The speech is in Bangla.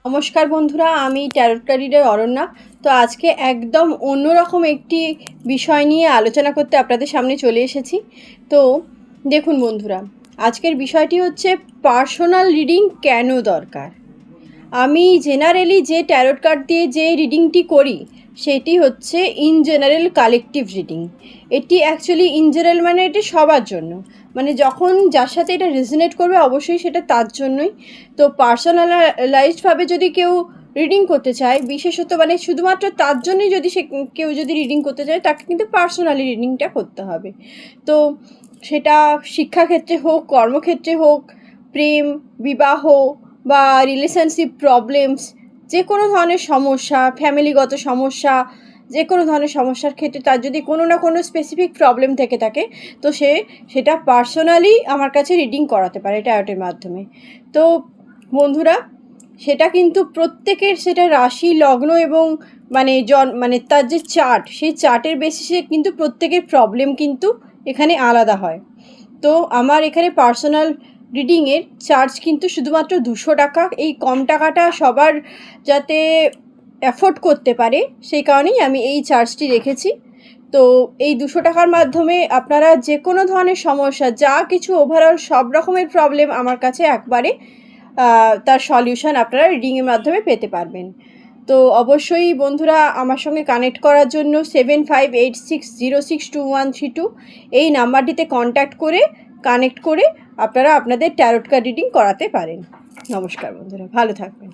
নমস্কার বন্ধুরা, আমি ট্যারট কার্ড রিডার অরণ্যা। তো আজকে একদম অন্যরকম একটি বিষয় নিয়ে আলোচনা করতে আপনাদের সামনে চলে এসেছি। তো দেখুন বন্ধুরা, আজকের বিষয়টি হচ্ছে পার্সোনাল রিডিং কেন দরকার। আমি জেনারেলি যে ট্যারট কার্ড দিয়ে যে রিডিংটি করি সেটি হচ্ছে ইন জেনারেল কালেকটিভ রিডিং। এটি অ্যাকচুয়ালি ইন জেনারেল মানে এটি সবার জন্য, মানে যখন যার সাথে এটা রেজোনেট করবে অবশ্যই সেটা তার জন্যই। তো পার্সোনালাইজডভাবে যদি কেউ রিডিং করতে চায়, বিশেষত মানে শুধুমাত্র তার জন্যই যদি কেউ যদি রিডিং করতে চায়, তাকে কিন্তু পার্সোনালি রিডিংটা করতে হবে। তো সেটা শিক্ষাক্ষেত্রে হোক, কর্মক্ষেত্রে হোক, প্রেম, বিবাহ বা রিলেশনশিপ প্রবলেমস, যে কোনো ধরনের সমস্যা, ফ্যামিলিগত সমস্যা, যে কোনো ধরনের সমস্যার ক্ষেত্রে তার যদি কোনো না কোনো স্পেসিফিক প্রবলেম থেকে থাকে, তো সেটা পার্সোনালি আমার কাছে রিডিং করাতে পারে ট্যারটের মাধ্যমে। তো বন্ধুরা, সেটা কিন্তু প্রত্যেকের সেটা রাশি, লগ্ন এবং মানে তার যে চার্ট, সেই চার্টের বেসিসে কিন্তু প্রত্যেকের প্রবলেম কিন্তু এখানে আলাদা হয়। তো আমার এখানে পার্সোনাল রিডিংয়ের চার্জ কিন্তু শুধুমাত্র 200 টাকা। এই কম টাকাটা সবার যাতে অ্যাফোর্ড করতে পারে সেই কারণেই আমি এই চার্জটি রেখেছি। তো এই 200 টাকার মাধ্যমে আপনারা যে কোনো ধরনের সমস্যা, যা কিছু ওভারঅল সব রকমের প্রবলেম আমার কাছে একবারে তার সলিউশন আপনারা রিডিংয়ের মাধ্যমে পেতে পারবেন। তো অবশ্যই বন্ধুরা, আমার সঙ্গে কানেক্ট করার জন্য 7586062132 এই নাম্বারটিতে কন্ট্যাক্ট করে কানেক্ট করে আপনারা আপনাদের ট্যারট কার্ড রিডিং করাতে পারেন। নমস্কার বন্ধুরা, ভালো থাকবেন।